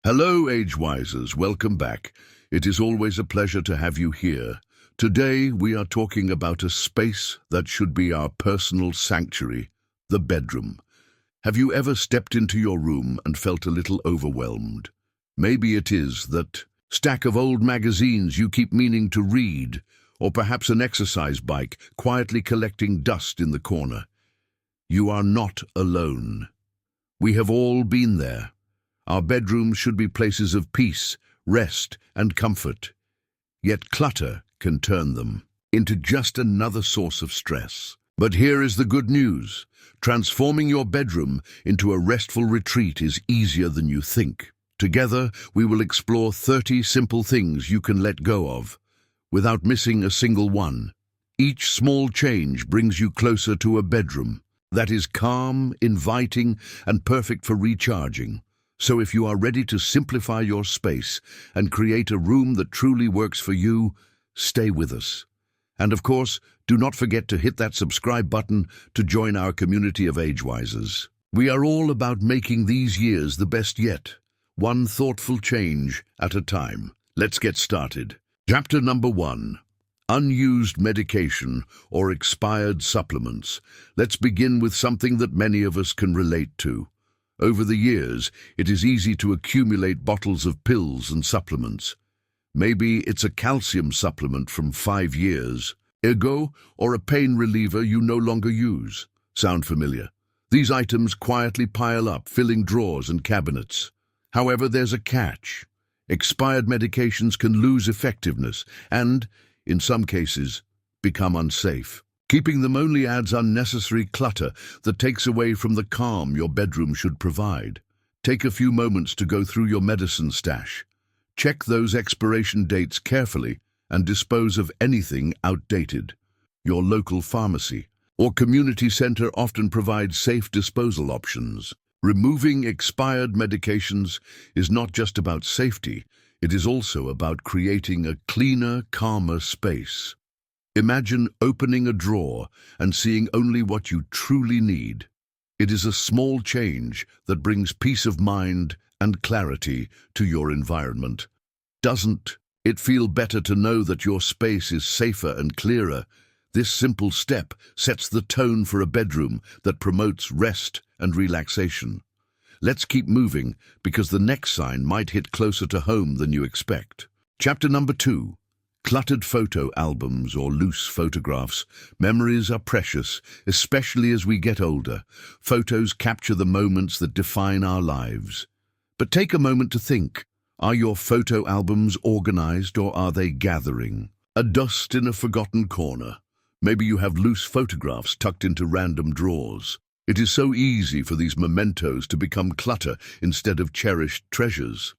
Hello, Age-Wisers. Welcome back. It is always a pleasure to have you here. Today, we are talking about a space that should be our personal sanctuary, the bedroom. Have you ever stepped into your room and felt a little overwhelmed? Maybe it is that stack of old magazines you keep meaning to read, or perhaps an exercise bike quietly collecting dust in the corner. You are not alone. We have all been there. Our bedrooms should be places of peace, rest, and comfort. Yet clutter can turn them into just another source of stress. But here is the good news. Transforming your bedroom into a restful retreat is easier than you think. Together, we will explore 30 simple things you can let go of, without missing a single one. Each small change brings you closer to a bedroom that is calm, inviting, and perfect for recharging. So if you are ready to simplify your space and create a room that truly works for you, stay with us. And of course, do not forget to hit that subscribe button to join our community of Age-Wisers. We are all about making these years the best yet, one thoughtful change at a time. Let's get started. Chapter number 1. Unused medication or expired supplements. Let's begin with something that many of us can relate to. Over the years, it is easy to accumulate bottles of pills and supplements. Maybe it's a calcium supplement from 5 years ago or a pain reliever you no longer use. Sound familiar? These items quietly pile up, filling drawers and cabinets. However, there's a catch. Expired medications can lose effectiveness and, in some cases, become unsafe. Keeping them only adds unnecessary clutter that takes away from the calm your bedroom should provide. Take a few moments to go through your medicine stash. Check those expiration dates carefully and dispose of anything outdated. Your local pharmacy or community center often provides safe disposal options. Removing expired medications is not just about safety, it is also about creating a cleaner, calmer space. Imagine opening a drawer and seeing only what you truly need. It is a small change that brings peace of mind and clarity to your environment. Doesn't it feel better to know that your space is safer and clearer? This simple step sets the tone for a bedroom that promotes rest and relaxation. Let's keep moving because the next sign might hit closer to home than you expect. Chapter number 2. Cluttered photo albums or loose photographs. Memories are precious, especially as we get older. Photos capture the moments that define our lives. But take a moment to think. Are your photo albums organized or are they gathering dust in a forgotten corner? Maybe you have loose photographs tucked into random drawers. It is so easy for these mementos to become clutter instead of cherished treasures.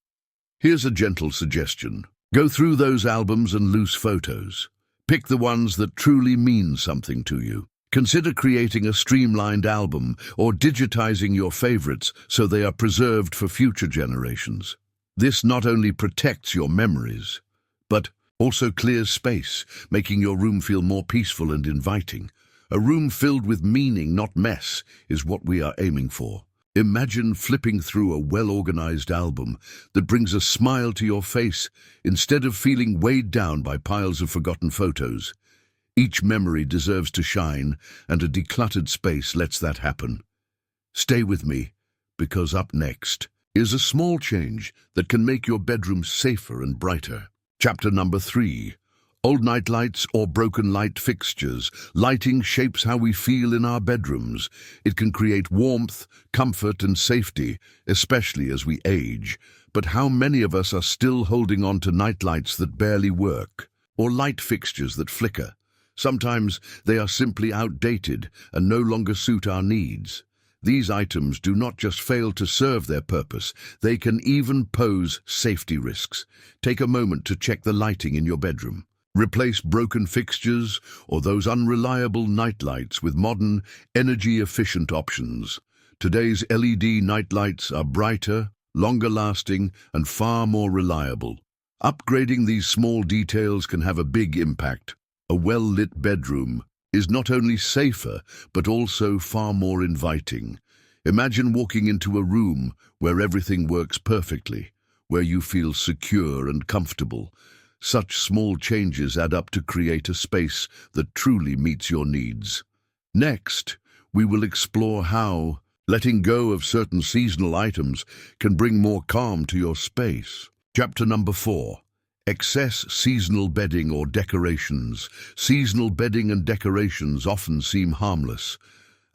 Here's a gentle suggestion. Go through those albums and loose photos. Pick the ones that truly mean something to you. Consider creating a streamlined album or digitizing your favorites so they are preserved for future generations. This not only protects your memories, but also clears space, making your room feel more peaceful and inviting. A room filled with meaning, not mess, is what we are aiming for. Imagine flipping through a well-organized album that brings a smile to your face instead of feeling weighed down by piles of forgotten photos. Each memory deserves to shine, and a decluttered space lets that happen. Stay with me, because up next is a small change that can make your bedroom safer and brighter. Chapter number 3. Old nightlights or broken light fixtures. Lighting shapes how we feel in our bedrooms. It can create warmth, comfort, and safety, especially as we age. But how many of us are still holding on to nightlights that barely work, or light fixtures that flicker? Sometimes they are simply outdated and no longer suit our needs. These items do not just fail to serve their purpose, they can even pose safety risks. Take a moment to check the lighting in your bedroom. Replace broken fixtures or those unreliable nightlights with modern, energy-efficient options. Today's LED nightlights are brighter, longer-lasting, and far more reliable. Upgrading these small details can have a big impact. A well-lit bedroom is not only safer, but also far more inviting. Imagine walking into a room where everything works perfectly. where you feel secure and comfortable. Such small changes add up to create a space that truly meets your needs. Next, we will explore how letting go of certain seasonal items can bring more calm to your space. Chapter number 4. Excess seasonal bedding or decorations. Seasonal bedding and decorations often seem harmless.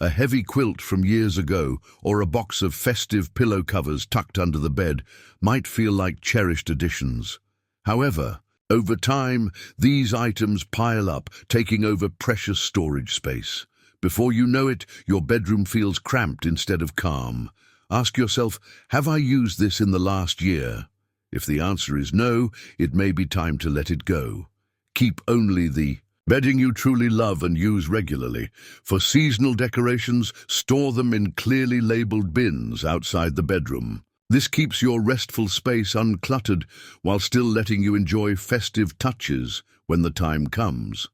A heavy quilt from years ago or a box of festive pillow covers tucked under the bed might feel like cherished additions. However, over time, these items pile up, taking over precious storage space. Before you know it, your bedroom feels cramped instead of calm. Ask yourself, have I used this in the last year? If the answer is no, it may be time to let it go. Keep only the bedding you truly love and use regularly. For seasonal decorations, store them in clearly labeled bins outside the bedroom. This keeps your restful space uncluttered while still letting you enjoy festive touches when the time comes.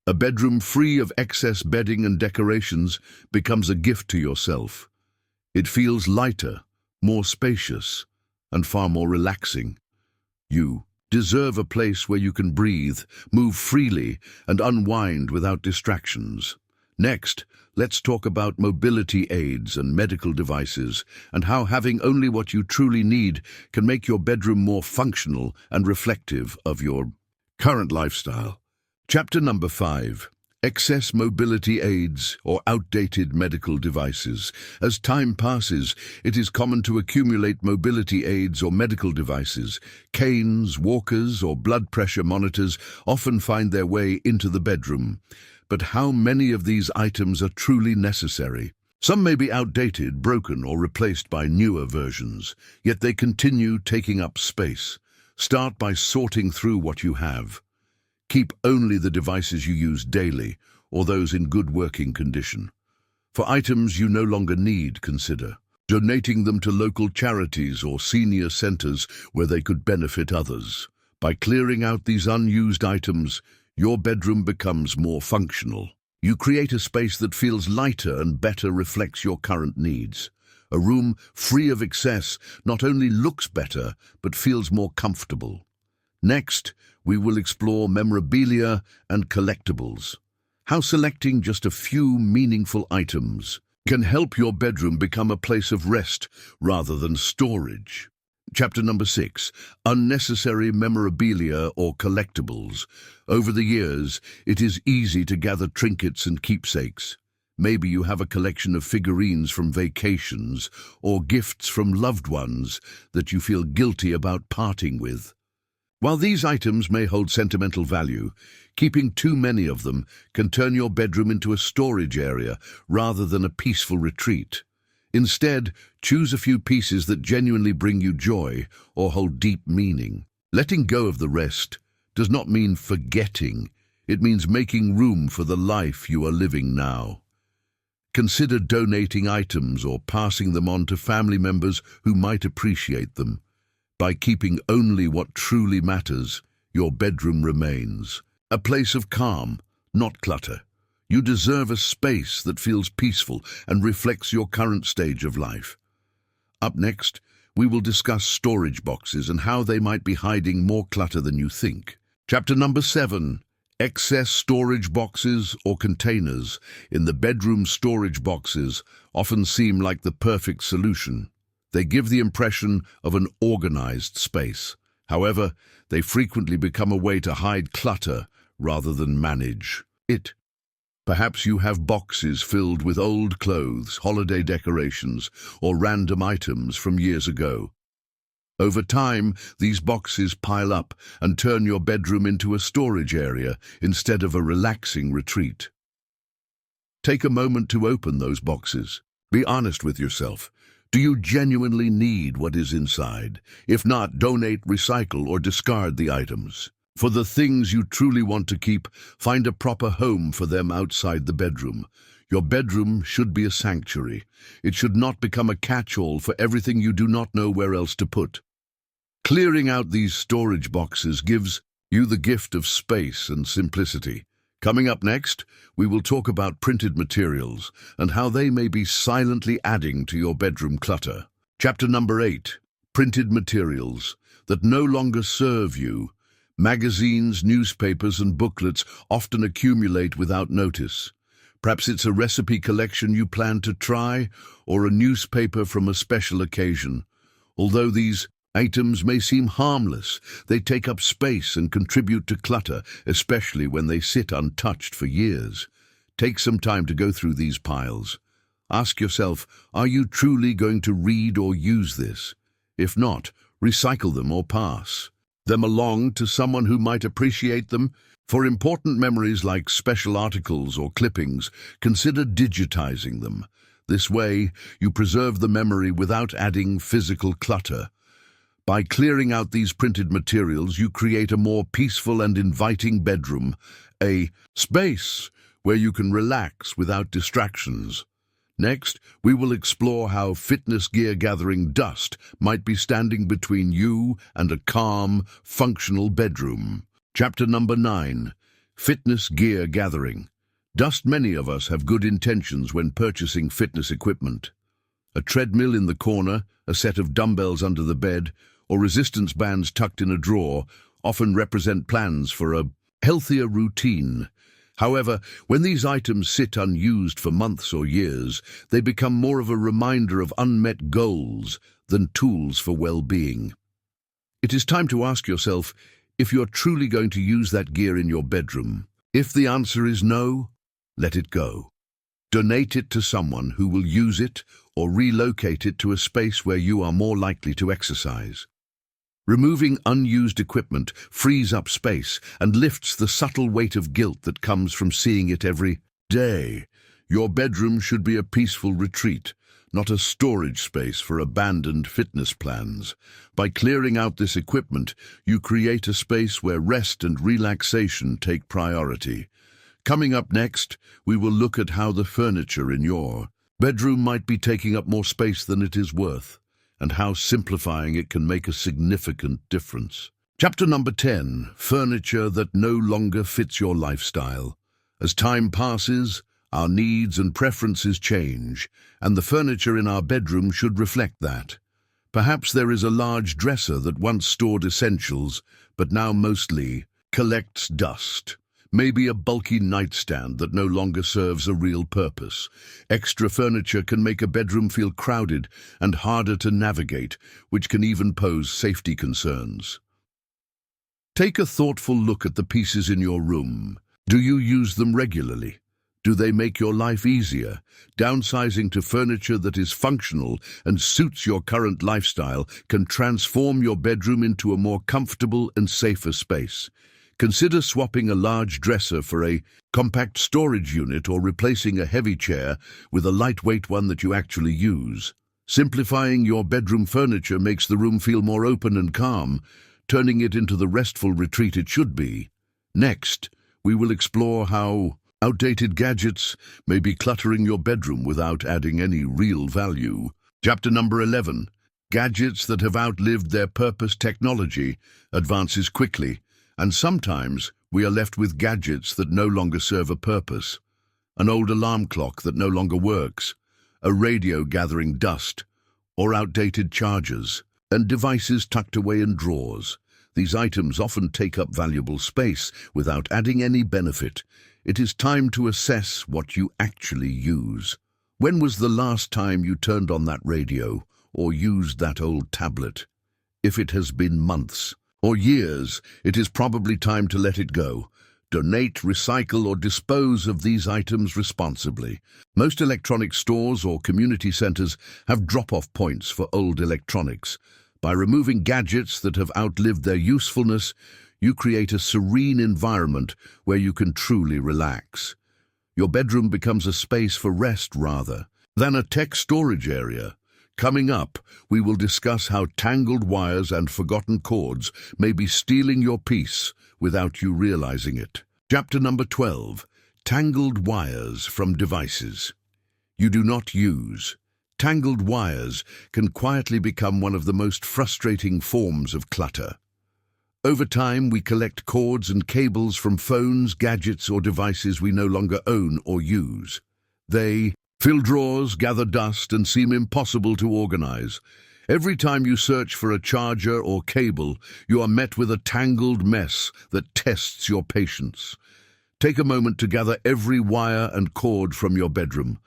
A bedroom free of excess bedding and decorations becomes a gift to yourself. It feels lighter, more spacious, and far more relaxing. You deserve a place where you can breathe, move freely, and unwind without distractions. Next, let's talk about mobility aids and medical devices and how having only what you truly need can make your bedroom more functional and reflective of your current lifestyle. Chapter number 5. Excess mobility aids or outdated medical devices. As time passes, it is common to accumulate mobility aids or medical devices. Canes, walkers, or blood pressure monitors often find their way into the bedroom. But how many of these items are truly necessary? Some may be outdated, broken, or replaced by newer versions, yet they continue taking up space. Start by sorting through what you have. Keep only the devices you use daily, or those in good working condition. For items you no longer need, consider donating them to local charities or senior centers where they could benefit others. By clearing out these unused items, your bedroom becomes more functional. You create a space that feels lighter and better reflects your current needs. A room free of excess not only looks better, but feels more comfortable. Next, we will explore memorabilia and collectibles. How selecting just a few meaningful items can help your bedroom become a place of rest rather than storage. Chapter number 6. Unnecessary memorabilia or collectibles. Over the years, it is easy to gather trinkets and keepsakes. Maybe you have a collection of figurines from vacations or gifts from loved ones that you feel guilty about parting with. While these items may hold sentimental value, keeping too many of them can turn your bedroom into a storage area rather than a peaceful retreat. Instead, choose a few pieces that genuinely bring you joy or hold deep meaning. Letting go of the rest does not mean forgetting. It means making room for the life you are living now. Consider donating items or passing them on to family members who might appreciate them. By keeping only what truly matters, your bedroom remains a place of calm, not clutter. You deserve a space that feels peaceful and reflects your current stage of life. Up next, we will discuss storage boxes and how they might be hiding more clutter than you think. Chapter number 7. Excess storage boxes or containers. In the bedroom, storage boxes often seem like the perfect solution. They give the impression of an organized space. However, they frequently become a way to hide clutter rather than manage it. Perhaps you have boxes filled with old clothes, holiday decorations, or random items from years ago. Over time, these boxes pile up and turn your bedroom into a storage area instead of a relaxing retreat. Take a moment to open those boxes. Be honest with yourself. Do you genuinely need what is inside? If not, donate, recycle, or discard the items. For the things you truly want to keep, find a proper home for them outside the bedroom. Your bedroom should be a sanctuary. It should not become a catch-all for everything you do not know where else to put. Clearing out these storage boxes gives you the gift of space and simplicity. Coming up next, we will talk about printed materials and how they may be silently adding to your bedroom clutter. Chapter number 8. printed materials that no longer serve you. Magazines, newspapers, and booklets often accumulate without notice. Perhaps it's a recipe collection you plan to try, or a newspaper from a special occasion. Although these items may seem harmless, they take up space and contribute to clutter, especially when they sit untouched for years. Take some time to go through these piles. Ask yourself, are you truly going to read or use this? If not, recycle them or pass them along to someone who might appreciate them. For important memories like special articles or clippings, consider digitizing them. This way, you preserve the memory without adding physical clutter. By clearing out these printed materials, you create a more peaceful and inviting bedroom, a space where you can relax without distractions. Next, we will explore how fitness gear gathering dust might be standing between you and a calm, functional bedroom. Chapter number 9. Fitness gear gathering. Dust. Many of us have good intentions when purchasing fitness equipment. A treadmill in the corner, a set of dumbbells under the bed, or resistance bands tucked in a drawer often represent plans for a healthier routine. However, when these items sit unused for months or years, they become more of a reminder of unmet goals than tools for well-being. It is time to ask yourself if you're truly going to use that gear in your bedroom. If the answer is no, let it go. Donate it to someone who will use it, or relocate it to a space where you are more likely to exercise. Removing unused equipment frees up space and lifts the subtle weight of guilt that comes from seeing it every day. Your bedroom should be a peaceful retreat, not a storage space for abandoned fitness plans. By clearing out this equipment, you create a space where rest and relaxation take priority. Coming up next, we will look at how the furniture in your bedroom might be taking up more space than it is worth, and how simplifying it can make a significant difference. Chapter number 10. Furniture that no longer fits your lifestyle. As time passes, our needs and preferences change, and the furniture in our bedroom should reflect that. Perhaps there is a large dresser that once stored essentials, but now mostly collects dust. Maybe a bulky nightstand that no longer serves a real purpose. Extra furniture can make a bedroom feel crowded and harder to navigate, which can even pose safety concerns. Take a thoughtful look at the pieces in your room. Do you use them regularly? Do they make your life easier? Downsizing to furniture that is functional and suits your current lifestyle can transform your bedroom into a more comfortable and safer space. Consider swapping a large dresser for a compact storage unit, or replacing a heavy chair with a lightweight one that you actually use. Simplifying your bedroom furniture makes the room feel more open and calm, turning it into the restful retreat it should be. Next, we will explore how outdated gadgets may be cluttering your bedroom without adding any real value. Chapter number 11. Gadgets that have outlived their purpose. Technology advances quickly, and sometimes we are left with gadgets that no longer serve a purpose. An old alarm clock that no longer works, a radio gathering dust, or outdated chargers, and devices tucked away in drawers. These items often take up valuable space without adding any benefit. It is time to assess what you actually use. When was the last time you turned on that radio or used that old tablet? If it has been months or years, it is probably time to let it go. Donate, recycle, or dispose of these items responsibly. Most electronic stores or community centers have drop-off points for old electronics. By removing gadgets that have outlived their usefulness, you create a serene environment where you can truly relax. Your bedroom becomes a space for rest rather than a tech storage area. Coming up, we will discuss how tangled wires and forgotten cords may be stealing your peace without you realizing it. Chapter number 12. Tangled wires from devices you do not use. Tangled wires can quietly become one of the most frustrating forms of clutter. Over time, we collect cords and cables from phones, gadgets, or devices we no longer own or use. They fill drawers, gather dust, and seem impossible to organize. Every time you search for a charger or cable, you are met with a tangled mess that tests your patience. Take a moment to gather every wire and cord from your bedroom.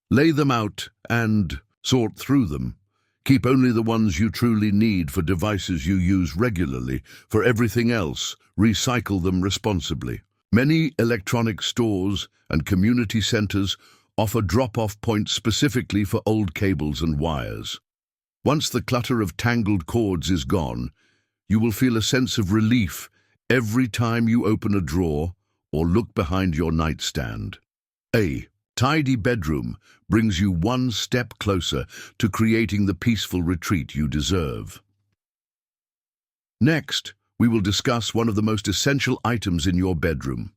Lay them out and sort through them. Keep only the ones you truly need for devices you use regularly. For everything else, recycle them responsibly. Many electronic stores and community centers offer drop-off points specifically for old cables and wires. Once the clutter of tangled cords is gone, you will feel a sense of relief every time you open a drawer or look behind your nightstand. A tidy bedroom brings you one step closer to creating the peaceful retreat you deserve. Next, we will discuss one of the most essential items in your bedroom.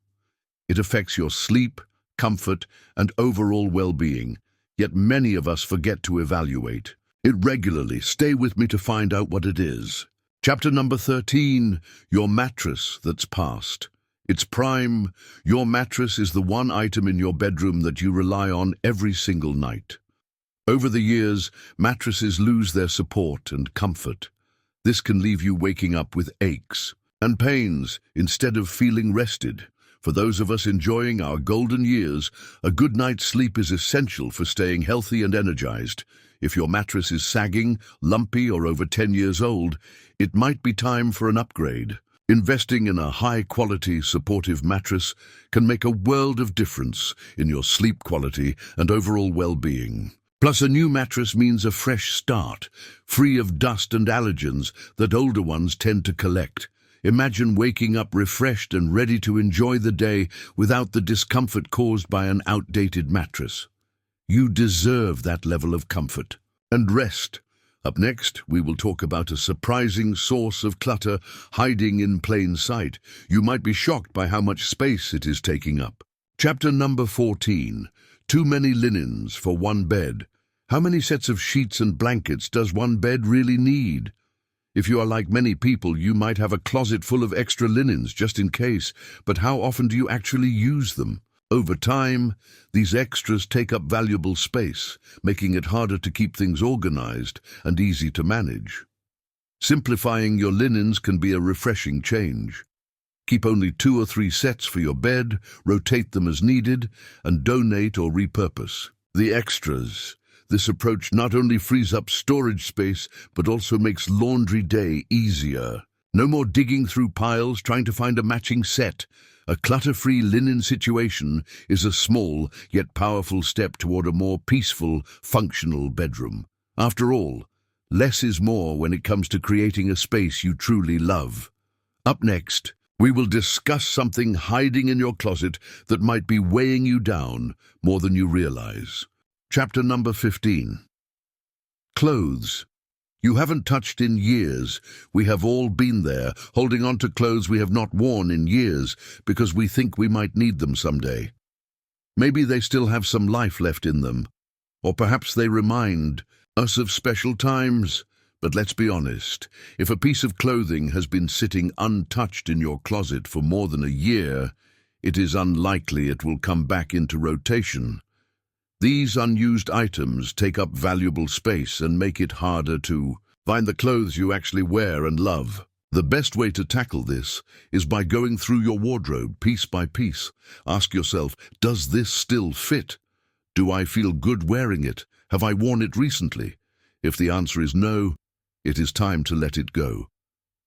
It affects your sleep, comfort, and overall well-being, yet many of us forget to evaluate it regularly. Stay with me to find out what it is. Chapter number 13, your mattress that's past. It's prime. Your mattress is the one item in your bedroom that you rely on every single night. Over the years, mattresses lose their support and comfort. This can leave you waking up with aches and pains instead of feeling rested. For those of us enjoying our golden years, a good night's sleep is essential for staying healthy and energized. If your mattress is sagging, lumpy, or over 10 years old, it might be time for an upgrade. Investing in a high-quality, supportive mattress can make a world of difference in your sleep quality and overall well-being. Plus, a new mattress means a fresh start, free of dust and allergens that older ones tend to collect. Imagine waking up refreshed and ready to enjoy the day without the discomfort caused by an outdated mattress. You deserve that level of comfort and rest. Up next, we will talk about a surprising source of clutter hiding in plain sight. You might be shocked by how much space it is taking up. Chapter number 14. Too many linens for one bed. How many sets of sheets and blankets does one bed really need? If you are like many people, you might have a closet full of extra linens just in case, but how often do you actually use them? Over time, these extras take up valuable space, making it harder to keep things organized and easy to manage. Simplifying your linens can be a refreshing change. Keep only 2 or 3 sets for your bed, rotate them as needed, and donate or repurpose the extras. This approach not only frees up storage space, but also makes laundry day easier. No more digging through piles trying to find a matching set. A clutter-free linen situation is a small yet powerful step toward a more peaceful, functional bedroom. After all, less is more when it comes to creating a space you truly love. Up next, we will discuss something hiding in your closet that might be weighing you down more than you realize. Chapter number 15. Clothes you haven't touched in years. We have all been there, holding on to clothes we have not worn in years because we think we might need them someday. Maybe they still have some life left in them, or perhaps they remind us of special times. But let's be honest, if a piece of clothing has been sitting untouched in your closet for more than a year, it is unlikely it will come back into rotation. These unused items take up valuable space and make it harder to find the clothes you actually wear and love. The best way to tackle this is by going through your wardrobe piece by piece. Ask yourself, does this still fit? Do I feel good wearing it? Have I worn it recently? If the answer is no, it is time to let it go.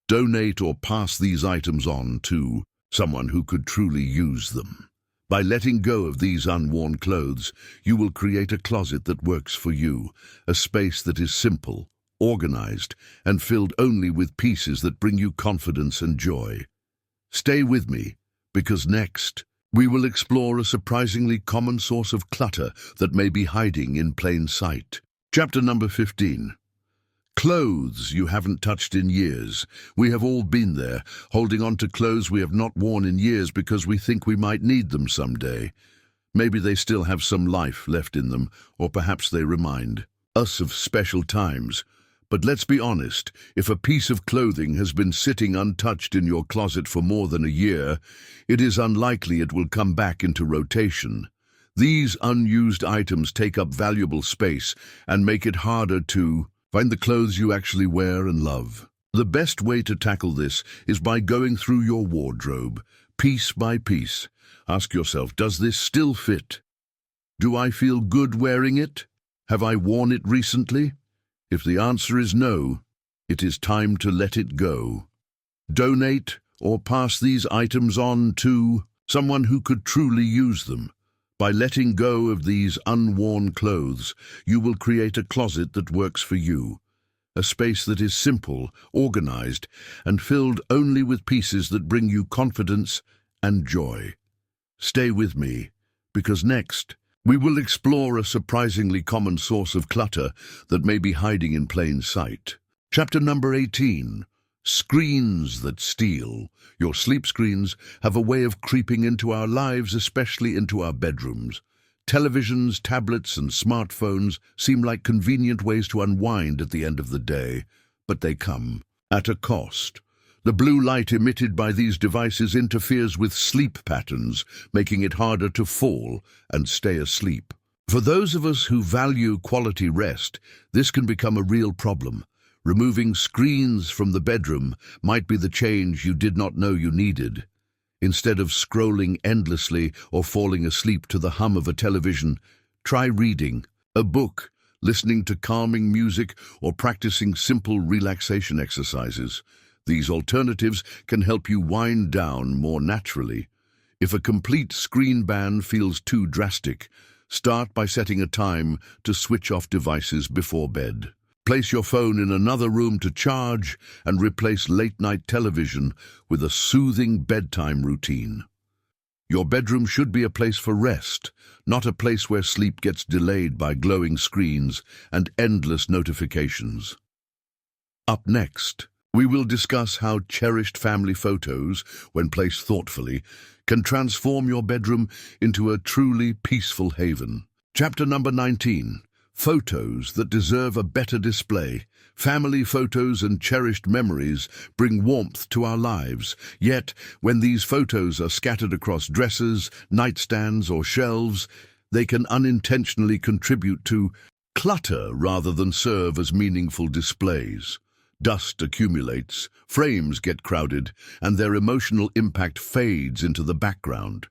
Donate or pass these items on to someone who could truly use them. By letting go of these unworn clothes, you will create a closet that works for you, a space that is simple, organized, and filled only with pieces that bring you confidence and joy. Stay with me, because next, we will explore a surprisingly common source of clutter that may be hiding in plain sight. Chapter number 15. Clothes you haven't touched in years. We have all been there, holding on to clothes we have not worn in years because we think we might need them someday. Maybe they still have some life left in them, or perhaps they remind us of special times. But let's be honest, if a piece of clothing has been sitting untouched in your closet for more than a year, it is unlikely it will come back into rotation. These unused items take up valuable space and make it harder to Find the clothes you actually wear and love. The best way to tackle this is by going through your wardrobe, piece by piece. Ask yourself, does this still fit? Do I feel good wearing it? Have I worn it recently? If the answer is no, it is time to let it go. Donate or pass these items on to someone who could truly use them. By letting go of these unworn clothes, you will create a closet that works for you. A space that is simple, organized, and filled only with pieces that bring you confidence and joy. Stay with me, because next, we will explore a surprisingly common source of clutter that may be hiding in plain sight. Chapter number 18. Screens that steal. Your sleep screens have a way of creeping into our lives, especially into our bedrooms. Televisions, tablets, and smartphones seem like convenient ways to unwind at the end of the day, but they come at a cost. The blue light emitted by these devices interferes with sleep patterns, making it harder to fall and stay asleep. For those of us who value quality rest, this can become a real problem. Removing screens from the bedroom might be the change you did not know you needed. Instead of scrolling endlessly or falling asleep to the hum of a television, try reading a book, listening to calming music, or practicing simple relaxation exercises. These alternatives can help you wind down more naturally. If a complete screen ban feels too drastic, start by setting a time to switch off devices before bed. Place your phone in another room to charge and replace late-night television with a soothing bedtime routine. Your bedroom should be a place for rest, not a place where sleep gets delayed by glowing screens and endless notifications. Up next, we will discuss how cherished family photos, when placed thoughtfully, can transform your bedroom into a truly peaceful haven. Chapter number 19. Photos that deserve a better display. Family photos and cherished memories bring warmth to our lives. Yet, when these photos are scattered across dressers, nightstands, or shelves, they can unintentionally contribute to clutter rather than serve as meaningful displays. Dust accumulates, frames get crowded, and their emotional impact fades into the background.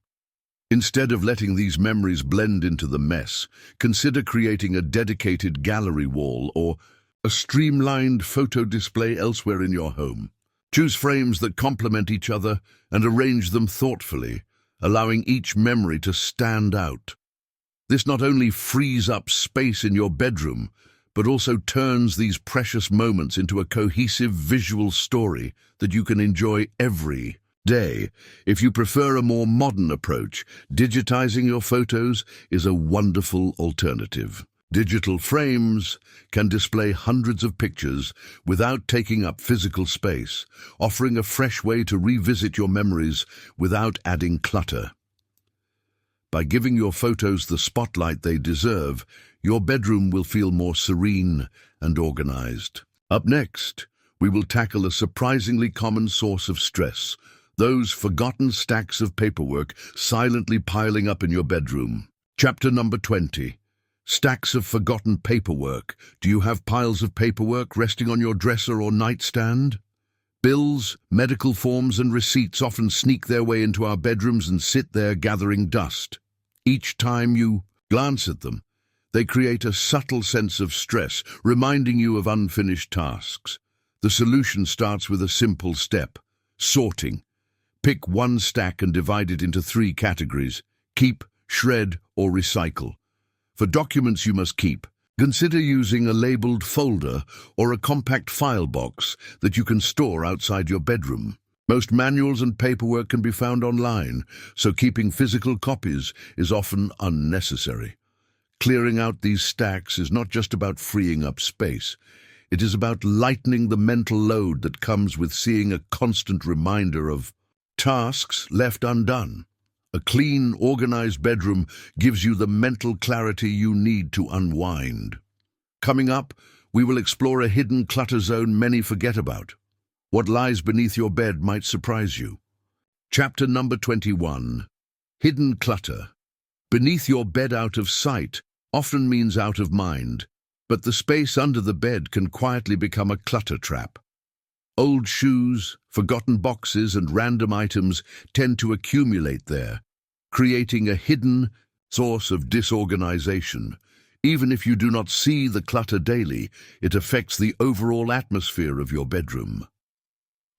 Instead of letting these memories blend into the mess, consider creating a dedicated gallery wall or a streamlined photo display elsewhere in your home. Choose frames that complement each other and arrange them thoughtfully, allowing each memory to stand out. This not only frees up space in your bedroom, but also turns these precious moments into a cohesive visual story that you can enjoy every day. If you prefer a more modern approach, digitizing your photos is a wonderful alternative. Digital frames can display hundreds of pictures without taking up physical space, offering a fresh way to revisit your memories without adding clutter. By giving your photos the spotlight they deserve, your bedroom will feel more serene and organized. Up next, we will tackle a surprisingly common source of stress: those forgotten stacks of paperwork silently piling up in your bedroom. Chapter number 20. Stacks of forgotten paperwork. Do you have piles of paperwork resting on your dresser or nightstand? Bills, medical forms, and receipts often sneak their way into our bedrooms and sit there gathering dust. Each time you glance at them, they create a subtle sense of stress, reminding you of unfinished tasks. The solution starts with a simple step: sorting. Pick one stack and divide it into 3 categories: keep, shred, or recycle. For documents you must keep, consider using a labeled folder or a compact file box that you can store outside your bedroom. Most manuals and paperwork can be found online, so keeping physical copies is often unnecessary. Clearing out these stacks is not just about freeing up space. It is about lightening the mental load that comes with seeing a constant reminder of tasks left undone. A clean, organized bedroom gives you the mental clarity you need to unwind. Coming up, we will explore a hidden clutter zone many forget about. What lies beneath your bed might surprise you. Chapter number 21. Hidden clutter. Beneath your bed, out of sight often means out of mind. But the space under the bed can quietly become a clutter trap. Old shoes, forgotten boxes, and random items tend to accumulate there, creating a hidden source of disorganization. Even if you do not see the clutter daily, it affects the overall atmosphere of your bedroom.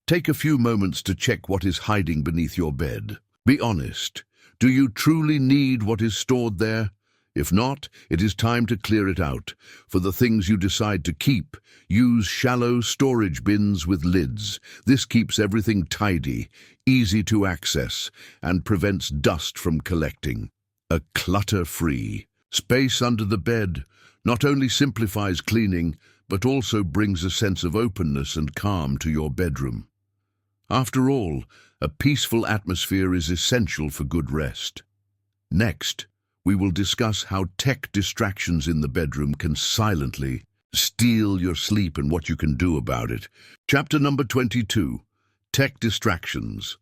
Take a few moments to check what is hiding beneath your bed. Be honest. Do you truly need what is stored there? If not, it is time to clear it out. For the things you decide to keep, use shallow storage bins with lids. This keeps everything tidy, easy to access, and prevents dust from collecting. A clutter-free space under the bed not only simplifies cleaning, but also brings a sense of openness and calm to your bedroom. After all, a peaceful atmosphere is essential for good rest. Next, we will discuss how tech distractions in the bedroom can silently steal your sleep and what you can do about it. Chapter number 22, Tech Distractions.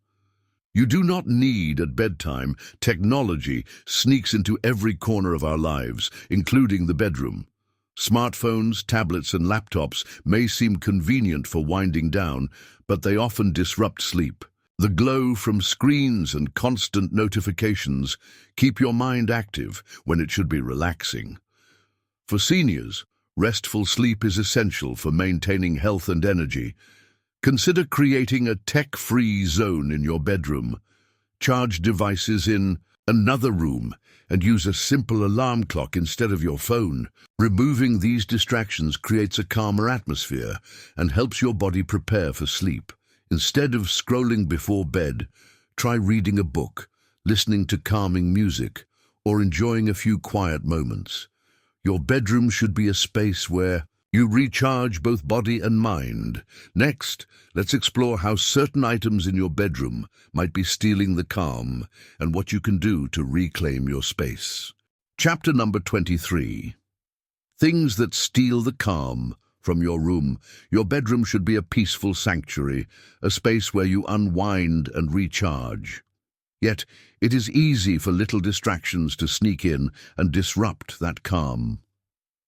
You do not need at bedtime. Technology sneaks into every corner of our lives, including the bedroom. Smartphones, tablets, and laptops may seem convenient for winding down, but they often disrupt sleep. The glow from screens and constant notifications keep your mind active when it should be relaxing. For seniors, restful sleep is essential for maintaining health and energy. Consider creating a tech-free zone in your bedroom. Charge devices in another room and use a simple alarm clock instead of your phone. Removing these distractions creates a calmer atmosphere and helps your body prepare for sleep. Instead of scrolling before bed, try reading a book, listening to calming music, or enjoying a few quiet moments. Your bedroom should be a space where you recharge both body and mind. Next, let's explore how certain items in your bedroom might be stealing the calm and what you can do to reclaim your space. Chapter number 23. Things that steal the calm from your room. Your bedroom should be a peaceful sanctuary, a space where you unwind and recharge. Yet, it is easy for little distractions to sneak in and disrupt that calm.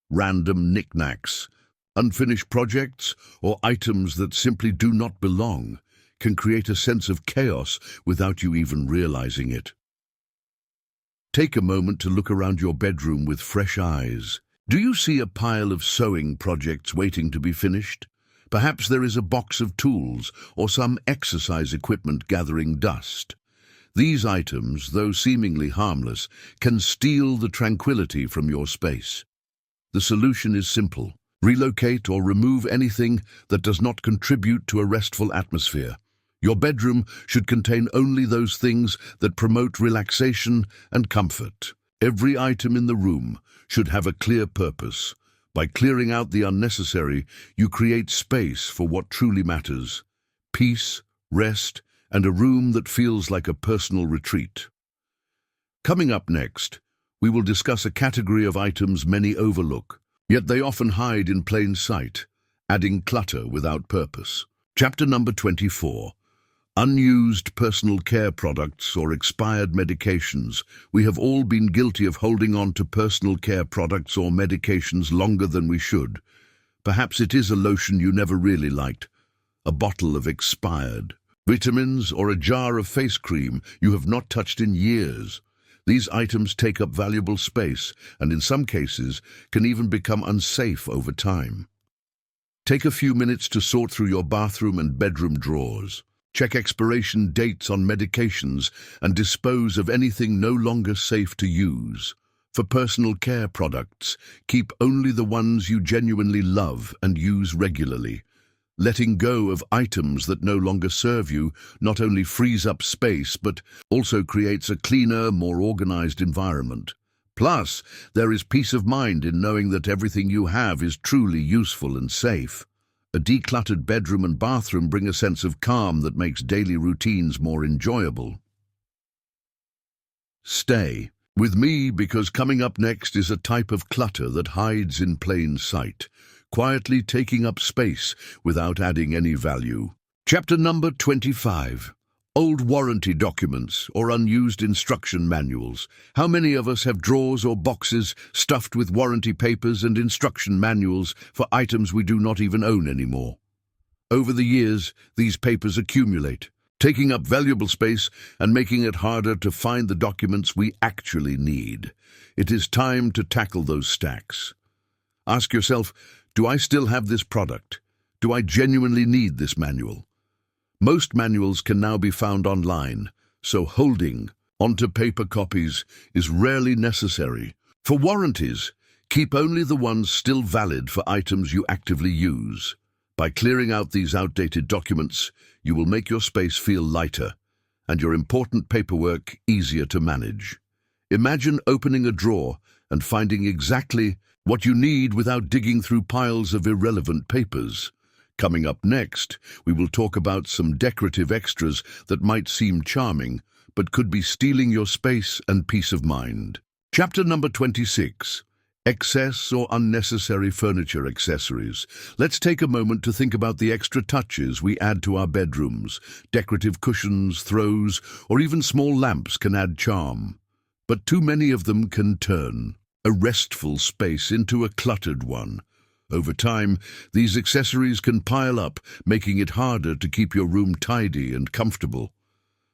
Random knickknacks, unfinished projects, or items that simply do not belong can create a sense of chaos without you even realizing it. Take a moment to look around your bedroom with fresh eyes. Do you see a pile of sewing projects waiting to be finished? Perhaps there is a box of tools or some exercise equipment gathering dust. These items, though seemingly harmless, can steal the tranquility from your space. The solution is simple. Relocate or remove anything that does not contribute to a restful atmosphere. Your bedroom should contain only those things that promote relaxation and comfort. Every item in the room should have a clear purpose. By clearing out the unnecessary, you create space for what truly matters: peace, rest, and a room that feels like a personal retreat. Coming up next, we will discuss a category of items many overlook, yet they often hide in plain sight, adding clutter without purpose. Chapter number 24. Unused personal care products or expired medications. We have all been guilty of holding on to personal care products or medications longer than we should. Perhaps it is a lotion you never really liked, a bottle of expired vitamins, or a jar of face cream you have not touched in years. These items take up valuable space and in some cases can even become unsafe over time. Take a few minutes to sort through your bathroom and bedroom drawers. Check expiration dates on medications and dispose of anything no longer safe to use. For personal care products, keep only the ones you genuinely love and use regularly. Letting go of items that no longer serve you not only frees up space, but also creates a cleaner, more organized environment. Plus, there is peace of mind in knowing that everything you have is truly useful and safe. A decluttered bedroom and bathroom bring a sense of calm that makes daily routines more enjoyable. Stay with me, because coming up next is a type of clutter that hides in plain sight, quietly taking up space without adding any value. Chapter number 25. Old warranty documents or unused instruction manuals. How many of us have drawers or boxes stuffed with warranty papers and instruction manuals for items we do not even own anymore? Over the years, these papers accumulate, taking up valuable space and making it harder to find the documents we actually need. It is time to tackle those stacks. Ask yourself, do I still have this product? Do I genuinely need this manual? Most manuals can now be found online, so holding onto paper copies is rarely necessary. For warranties, keep only the ones still valid for items you actively use. By clearing out these outdated documents, you will make your space feel lighter and your important paperwork easier to manage. Imagine opening a drawer and finding exactly what you need without digging through piles of irrelevant papers. Coming up next, we will talk about some decorative extras that might seem charming, but could be stealing your space and peace of mind. Chapter number 26. Excess or unnecessary furniture accessories. Let's take a moment to think about the extra touches we add to our bedrooms. Decorative cushions, throws, or even small lamps can add charm. But too many of them can turn a restful space into a cluttered one. Over time, these accessories can pile up, making it harder to keep your room tidy and comfortable.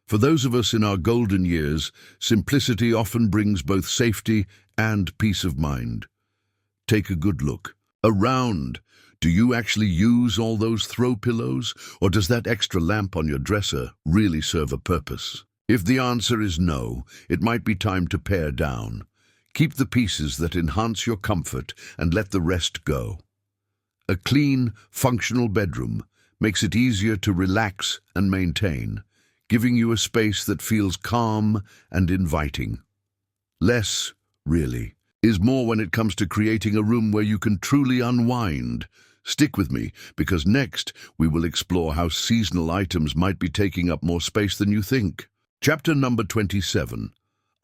For those of us in our golden years, simplicity often brings both safety and peace of mind. Take a good look around. Do you actually use all those throw pillows, or does that extra lamp on your dresser really serve a purpose? If the answer is no, it might be time to pare down. Keep the pieces that enhance your comfort and let the rest go. A clean, functional bedroom makes it easier to relax and maintain, giving you a space that feels calm and inviting. Less, really, is more when it comes to creating a room where you can truly unwind. Stick with me, because next we will explore how seasonal items might be taking up more space than you think. Chapter number 27.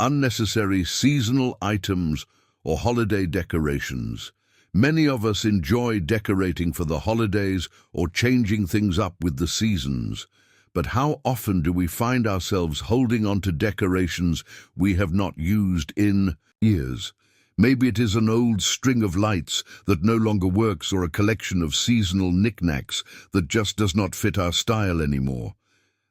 Unnecessary seasonal items or holiday decorations. Many of us enjoy decorating for the holidays or changing things up with the seasons. But how often do we find ourselves holding on to decorations we have not used in years? Maybe it is an old string of lights that no longer works, or a collection of seasonal knickknacks that just does not fit our style anymore.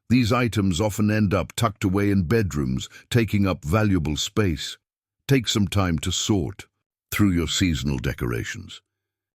These items often end up tucked away in bedrooms, taking up valuable space. Take some time to sort through your seasonal decorations.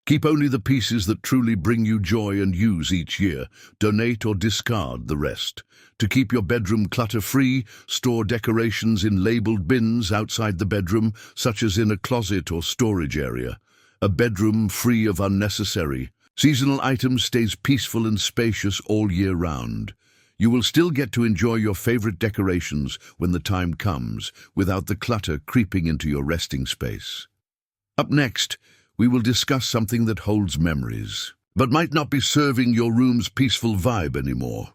Keep only the pieces that truly bring you joy and use each year. Donate or discard the rest. To keep your bedroom clutter-free, store decorations in labeled bins outside the bedroom, such as in a closet or storage area. A bedroom free of unnecessary seasonal items stays peaceful and spacious all year round. You will still get to enjoy your favorite decorations when the time comes, without the clutter creeping into your resting space. Up next, we will discuss something that holds memories, but might not be serving your room's peaceful vibe anymore.